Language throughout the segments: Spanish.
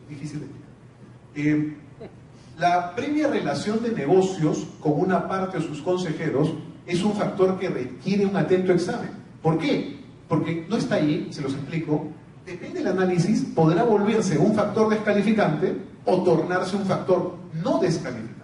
difícil de explicar. La previa relación de negocios con una parte o sus consejeros es un factor que requiere un atento examen. ¿Por qué? Porque no está ahí, se los explico. Depende del análisis, podrá volverse un factor descalificante o tornarse un factor no descalificante.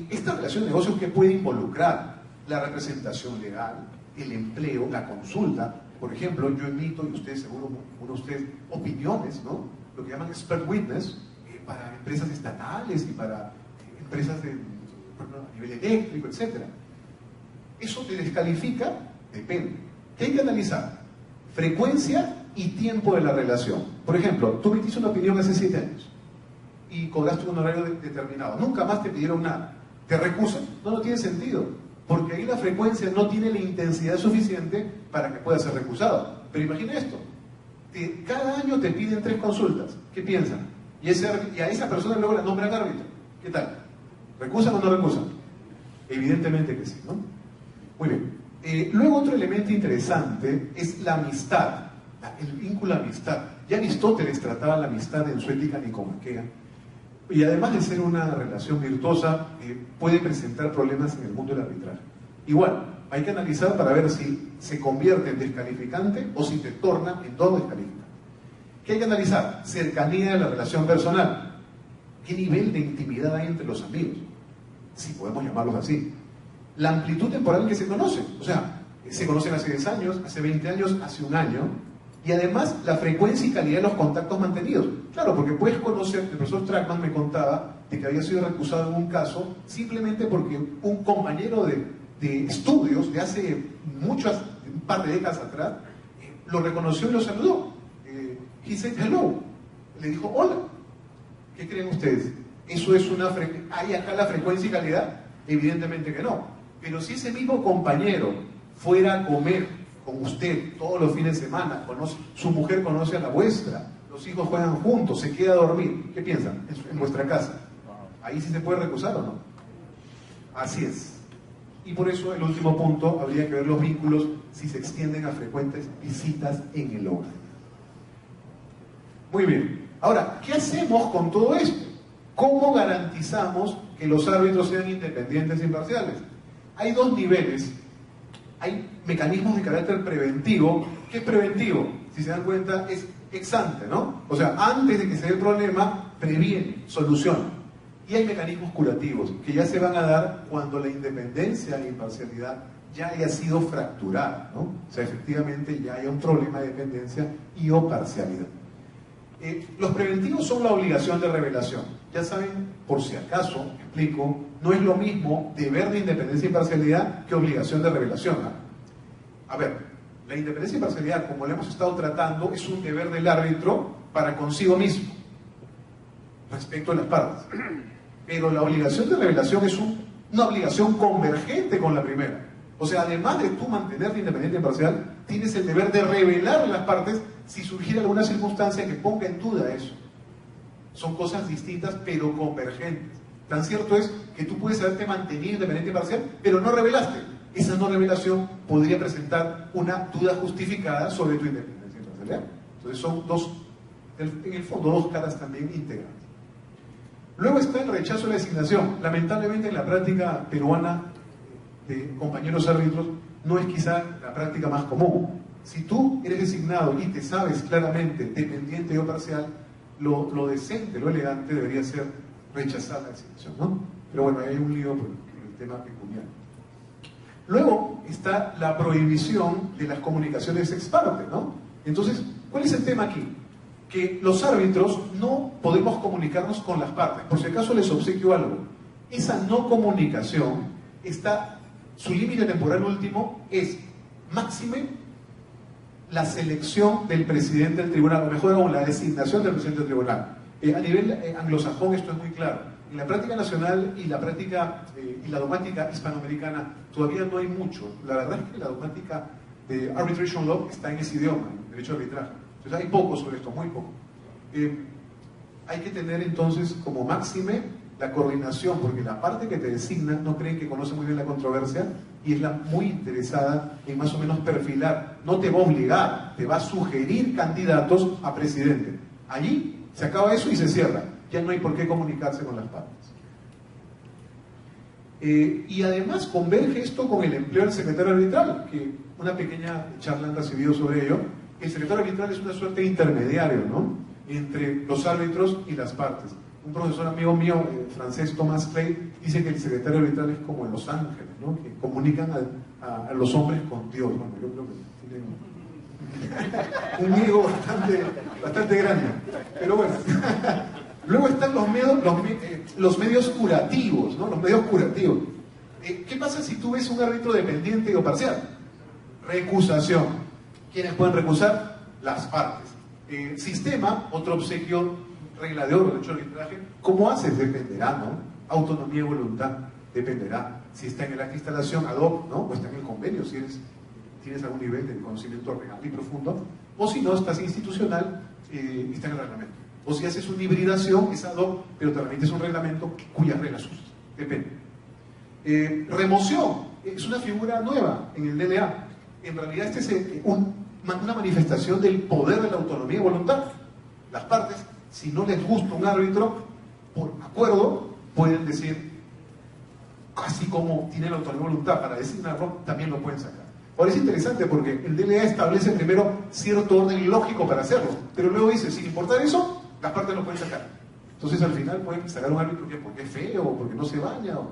Esta relación de negocios, ¿qué puede involucrar? La representación legal, el empleo, la consulta. Por ejemplo, yo emito, y ustedes seguro, uno de ustedes, opiniones, ¿no? Lo que llaman expert witness, para empresas estatales y para empresas de, por ejemplo, a nivel eléctrico, etc. ¿Eso te descalifica? Depende. ¿Qué hay que analizar? Frecuencia y tiempo de la relación. Por ejemplo, tú emitiste una opinión hace 7 años y cobraste un horario determinado. Nunca más te pidieron nada. ¿Te recusan? No tiene sentido, porque ahí la frecuencia no tiene la intensidad suficiente para que pueda ser recusado. Pero imagina esto. Cada año te piden 3 consultas. ¿Qué piensan? Y a esa persona luego la nombran árbitro. ¿Qué tal? ¿Recusan o no recusan? Evidentemente que sí, ¿no? Muy bien. Luego otro elemento interesante es la amistad, el vínculo amistad. Ya Aristóteles trataba la amistad en su Ética Nicomaquea, y además de ser una relación virtuosa, puede presentar problemas en el mundo del arbitraje. Igual, hay que analizar para ver si se convierte en descalificante o si te torna en no descalificante. ¿Qué hay que analizar? Cercanía de la relación personal. ¿Qué nivel de intimidad hay entre los amigos? Si podemos llamarlos así. La amplitud temporal que se conoce, o sea, se conocen hace 10 años, hace 20 años, hace 1 año, y además la frecuencia y calidad de los contactos mantenidos. Claro, porque puedes conocer, el profesor Trackman me contaba de que había sido recusado en un caso simplemente porque un compañero de estudios de hace un par de décadas atrás, lo reconoció y lo saludó. He said hello, le dijo hola. ¿Qué creen ustedes? ¿Eso es ¿hay acá la frecuencia y calidad? Evidentemente que no. Pero si ese mismo compañero fuera a comer con usted todos los fines de semana, su mujer conoce a la vuestra, los hijos juegan juntos, se queda a dormir, ¿qué piensan? En vuestra casa. ¿Ahí sí se puede recusar o no? Así es. Y por eso el último punto, habría que ver los vínculos si se extienden a frecuentes visitas en el hogar. Muy bien. Ahora, ¿qué hacemos con todo esto? ¿Cómo garantizamos que los árbitros sean independientes e imparciales? Hay 2 niveles. Hay mecanismos de carácter preventivo. ¿Qué es preventivo? Si se dan cuenta, es ex ante, ¿no? O sea, antes de que se dé el problema, previene, soluciona. Y hay mecanismos curativos que ya se van a dar cuando la independencia e imparcialidad ya haya sido fracturada, ¿no? O sea, efectivamente ya haya un problema de dependencia y o parcialidad. Los preventivos son la obligación de revelación. Ya saben, por si acaso, explico, no es lo mismo deber de independencia y parcialidad que obligación de revelación, ¿eh? A ver, la independencia y parcialidad, como lo hemos estado tratando, es un deber del árbitro para consigo mismo, respecto a las partes. Pero la obligación de revelación es una obligación convergente con la primera. O sea, además de tú mantenerte independiente y imparcial, tienes el deber de revelar a las partes si surgiera alguna circunstancia que ponga en duda eso. Son cosas distintas pero convergentes. Tan cierto es que tú puedes haberte mantenido independiente y parcial, pero no revelaste. Esa no revelación podría presentar una duda justificada sobre tu independencia y parcialidad. Entonces son en el fondo, 2 caras también integrales. Luego está el rechazo a la designación. Lamentablemente en la práctica peruana de compañeros árbitros no es quizá la práctica más común. Si tú eres designado y te sabes claramente dependiente o parcial, lo decente, lo elegante debería ser rechazar la designación, ¿no? Pero bueno, hay un lío por el tema peculiar. Luego está la prohibición de las comunicaciones ex parte, ¿no? Entonces, ¿cuál es el tema aquí? Que los árbitros no podemos comunicarnos con las partes. Por si acaso les obsequio algo. Esa no comunicación su límite temporal último es máxime la selección del presidente del tribunal, o mejor aún, la designación del presidente del tribunal. A nivel anglosajón esto es muy claro. En la práctica nacional y la práctica y la dogmática hispanoamericana todavía no hay mucho. La verdad es que la dogmática de arbitration law está en ese idioma, en derecho de arbitraje. Entonces hay poco sobre esto, muy poco. Hay que tener entonces como máxime la coordinación, porque la parte que te designa no creen que conoce muy bien la controversia y es la muy interesada en más o menos perfilar. No te va a obligar, te va a sugerir candidatos a presidente. Allí se acaba eso y se cierra. Ya no hay por qué comunicarse con las partes. Y además converge esto con el empleo del secretario arbitral, que una pequeña charla han recibido sobre ello. El secretario arbitral es una suerte de intermediario, ¿no?, entre los árbitros y las partes. Un profesor amigo mío, francés, Thomas Clay, dice que el secretario arbitral es como en Los Ángeles, ¿no?, que comunican a los hombres con Dios. Bueno, yo creo que tiene un ego bastante grande. Pero bueno. Luego están los medios curativos, ¿no? Los medios curativos. ¿Qué pasa si tú ves un árbitro dependiente o parcial? Recusación. ¿Quiénes pueden recusar? Las partes. Sistema, otro obsequio, regla de oro, derecho al arbitraje. ¿Cómo haces? Dependerá, ¿no? Autonomía y voluntad, dependerá. Si está en el acta de instalación ad hoc, ¿no?, o está en el convenio, si tienes algún nivel de conocimiento real y profundo, o si no, estás institucional y está en el reglamento. O si haces una hibridación, es ad hoc, pero te remites un reglamento cuyas reglas usas. Depende. Remoción es una figura nueva en el DLA. En realidad este es una manifestación del poder de la autonomía y voluntad. Las partes, si no les gusta un árbitro, por acuerdo, pueden decir, así como tienen la autonomía y voluntad para designarlo, también lo pueden sacar. Ahora es interesante porque el DLA establece primero cierto orden lógico para hacerlo, pero luego dice, sin importar eso, las partes lo pueden sacar. Entonces al final pueden sacar un árbitro porque es feo, o porque no se baña, o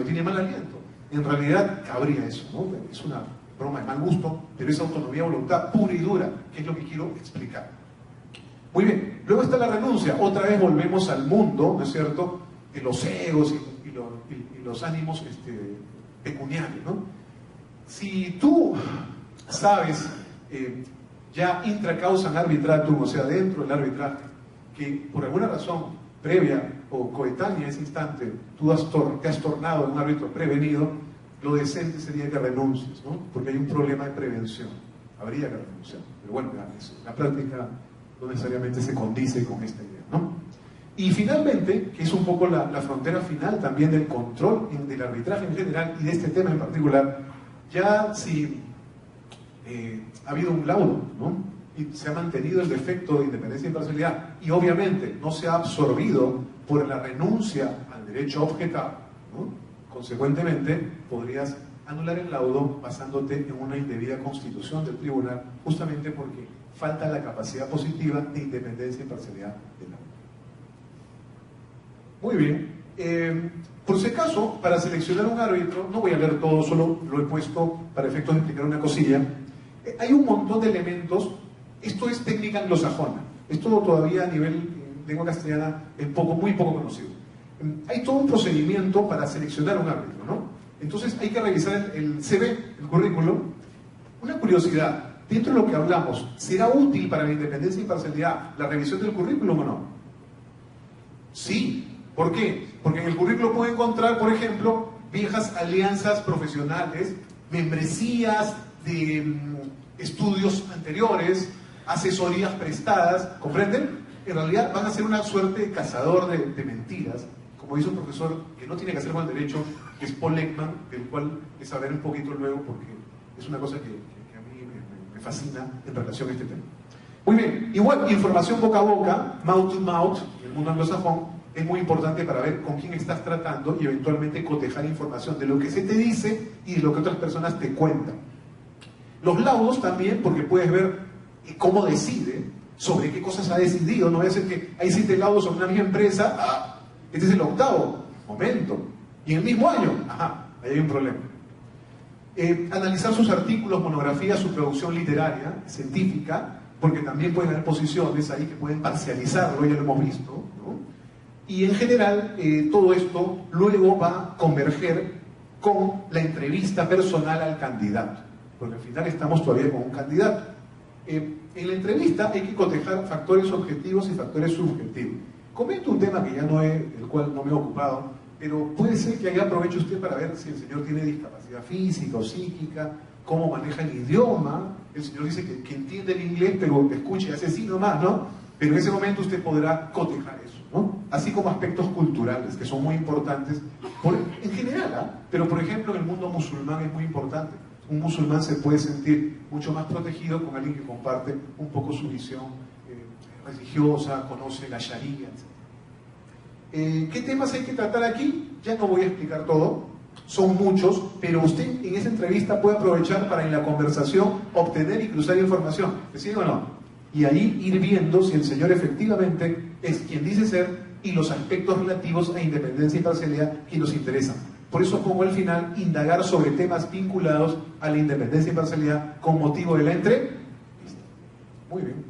tiene mal aliento. En realidad cabría eso, ¿no? Es una broma de mal gusto, pero es autonomía y voluntad pura y dura, que es lo que quiero explicar. Muy bien, luego está la renuncia. Otra vez volvemos al mundo, ¿no es cierto?, de los egos y los ánimos pecuniarios, ¿no? Si tú sabes ya intra causam arbitratum, o sea, dentro del arbitraje, que por alguna razón previa o coetánea a ese instante tú te has tornado en un árbitro prevenido, lo decente sería que renuncies, ¿no?, porque hay un problema de prevención. Habría que renunciar. Pero bueno, la práctica no necesariamente se condice con esta idea, ¿no? Y finalmente, que es un poco la frontera final también del control del arbitraje en general y de este tema en particular, ya si ha habido un laudo, ¿no?, y se ha mantenido el defecto de independencia y imparcialidad, y obviamente no se ha absorbido por la renuncia al derecho a objetar, ¿no?, consecuentemente podrías anular el laudo basándote en una indebida constitución del tribunal, justamente porque falta la capacidad positiva de independencia y imparcialidad del árbitro. Muy bien. Por si acaso, para seleccionar un árbitro, no voy a leer todo, solo lo he puesto para efectos de explicar una cosilla. Hay un montón de elementos. Esto es técnica anglosajona. Esto todavía a nivel lengua castellana es muy poco conocido. Hay todo un procedimiento para seleccionar un árbitro, ¿no? Entonces hay que revisar el CV, el currículum. Una curiosidad, dentro de lo que hablamos, ¿será útil para la independencia y imparcialidad la revisión del currículum o no? Sí. ¿Por qué? Porque en el currículum puede encontrar, por ejemplo, viejas alianzas profesionales, membresías de estudios anteriores, asesorías prestadas, ¿comprenden? En realidad van a ser una suerte de cazador de mentiras, como dice un profesor que no tiene que hacer con el derecho, que es Paul Ekman, del cual les hablaré un poquito luego porque es una cosa que a mí me fascina en relación a este tema. Muy bien, igual información boca a boca, mouth to mouth, en el mundo anglosajón, es muy importante para ver con quién estás tratando y eventualmente cotejar información de lo que se te dice y de lo que otras personas te cuentan. Los laudos también, porque puedes ver cómo decide, sobre qué cosas ha decidido. No voy a ser que hay 7 laudos sobre una misma empresa, este es el 8º, momento, y en el mismo año, ahí hay un problema. Analizar sus artículos, monografías, su producción literaria, científica, porque también pueden haber posiciones ahí que pueden parcializarlo, ya lo hemos visto, ¿no? Y en general, todo esto luego va a converger con la entrevista personal al candidato, porque al final estamos todavía con un candidato. En la entrevista hay que cotejar factores objetivos y factores subjetivos. Comento un tema que ya del cual no me he ocupado, pero puede ser que aproveche usted para ver si el señor tiene discapacidad física o psíquica, cómo maneja el idioma. El señor dice que entiende el inglés, pero escuche y hace así nomás, ¿no? Pero en ese momento usted podrá cotejar eso, ¿no? Así como aspectos culturales, que son muy importantes, en general, pero por ejemplo en el mundo musulmán es muy importante. Un musulmán se puede sentir mucho más protegido con alguien que comparte un poco su visión religiosa, conoce la Sharia, etc. ¿Qué temas hay que tratar aquí? Ya no voy a explicar todo, son muchos, pero usted en esa entrevista puede aprovechar para en la conversación obtener y cruzar información, ¿sí o no? Y ahí ir viendo si el señor efectivamente es quien dice ser y los aspectos relativos a independencia y parcialidad que nos interesan. Por eso pongo al final indagar sobre temas vinculados a la independencia y parcialidad con motivo de la entrevista. Muy bien.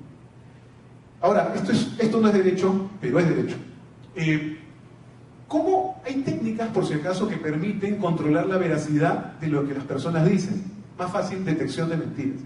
Ahora, esto no es derecho, pero es derecho. ¿Cómo hay técnicas, por si acaso, que permiten controlar la veracidad de lo que las personas dicen? Más fácil, detección de mentiras.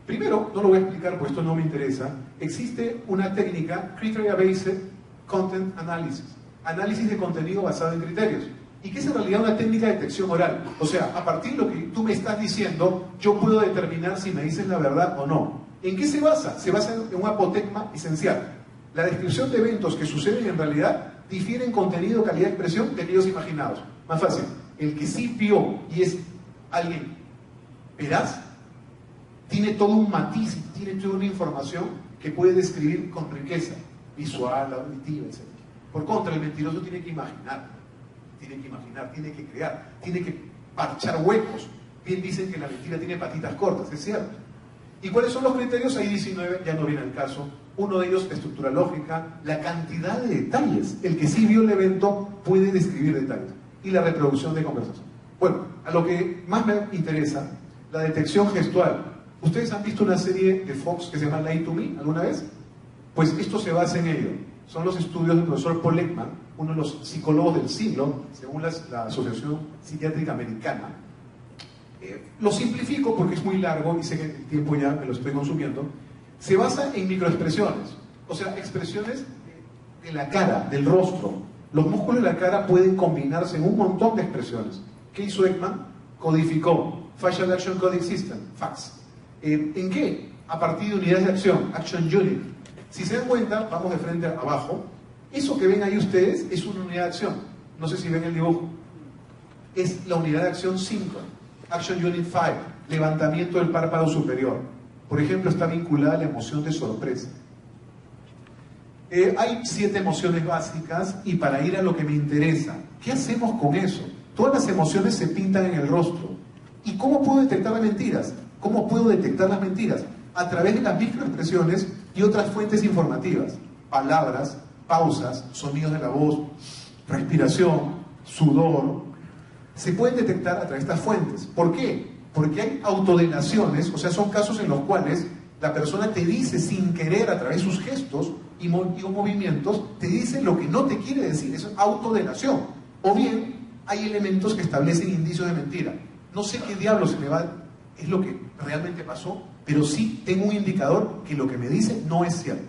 Primero, no lo voy a explicar porque esto no me interesa, existe una técnica, Criteria Based Content Analysis, análisis de contenido basado en criterios, y que es en realidad una técnica de detección oral. O sea, a partir de lo que tú me estás diciendo, yo puedo determinar si me dices la verdad o no. ¿En qué se basa? Se basa en un apotegma esencial. La descripción de eventos que suceden en realidad difiere en contenido, calidad de expresión de aquellos imaginados. Más fácil, el que sí vio y es alguien veraz, tiene todo un matiz, tiene toda una información que puede describir con riqueza visual, auditiva, etc. Por contra, el mentiroso tiene que imaginar, tiene que crear, tiene que parchar huecos. Bien dicen que la mentira tiene patitas cortas, es cierto. ¿Y cuáles son los criterios? Hay 19, ya no viene al caso. Uno de ellos, la estructura lógica, la cantidad de detalles. El que sí vio el evento puede describir detalles. Y la reproducción de conversación. Bueno, a lo que más me interesa, la detección gestual. ¿Ustedes han visto una serie de Fox que se llama Lie to Me alguna vez? Pues esto se basa en ello. Son los estudios del profesor Paul Ekman, uno de los psicólogos del siglo, según la Asociación Psiquiátrica Americana. Lo simplifico porque es muy largo y sé que el tiempo ya me lo estoy consumiendo. Se basa en microexpresiones, o sea, expresiones de la cara, del rostro. Los músculos de la cara pueden combinarse en un montón de expresiones. ¿Qué hizo Ekman? Codificó Facial Action Coding System, FACS. ¿En qué? A partir de unidades de acción, Action Unit. Si se dan cuenta, vamos de frente a abajo, eso que ven ahí ustedes es una unidad de acción. No sé si ven el dibujo. Es la unidad de acción 5, Action Unit 5, levantamiento del párpado superior. Por ejemplo, está vinculada a la emoción de sorpresa. Hay 7 emociones básicas y para ir a lo que me interesa, ¿qué hacemos con eso? Todas las emociones se pintan en el rostro. ¿Y cómo puedo detectar las mentiras? ¿Cómo puedo detectar las mentiras? A través de las microexpresiones y otras fuentes informativas. Palabras, pausas, sonidos de la voz, respiración, sudor. Se pueden detectar a través de estas fuentes. ¿Por qué? Porque hay autodelaciones, o sea, son casos en los cuales la persona te dice sin querer a través de sus gestos y movimientos, te dice lo que no te quiere decir. Eso es autodelación. O bien, hay elementos que establecen indicios de mentira. No sé qué diablo se me va, es lo que realmente pasó, pero sí tengo un indicador que lo que me dice no es cierto.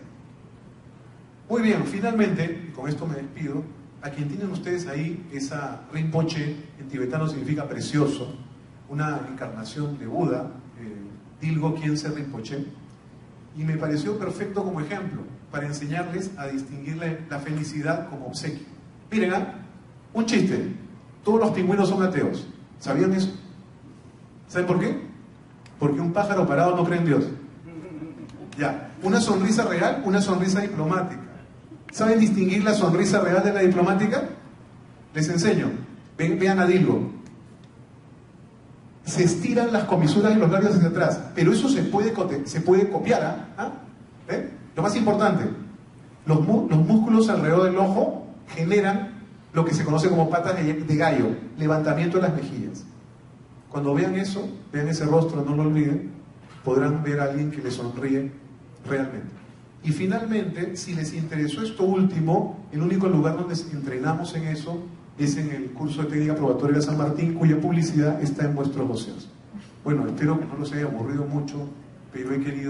Muy bien, finalmente, y con esto me despido, a quien tienen ustedes ahí, esa Rinpoche, en tibetano significa precioso, una encarnación de Buda, Dilgo Khyentse Rinpoche, y me pareció perfecto como ejemplo para enseñarles a distinguir la felicidad como obsequio. Miren, un chiste, todos los pingüinos son ateos, ¿sabían eso? ¿Saben por qué? Porque un pájaro parado no cree en Dios. Ya, una sonrisa real, una sonrisa diplomática. ¿Saben distinguir la sonrisa real de la diplomática? Les enseño. Vean a Dilgo. Se estiran las comisuras de los labios hacia atrás, pero eso se puede copiar. Lo más importante, los músculos alrededor del ojo generan lo que se conoce como patas de gallo, levantamiento de las mejillas. Cuando vean eso, vean ese rostro, no lo olviden, podrán ver a alguien que les sonríe realmente. Y finalmente, si les interesó esto último, el único lugar donde entrenamos en eso es en el curso de técnica probatoria de San Martín, cuya publicidad está en vuestros doceos. Bueno, espero que no los haya aburrido mucho, pero he querido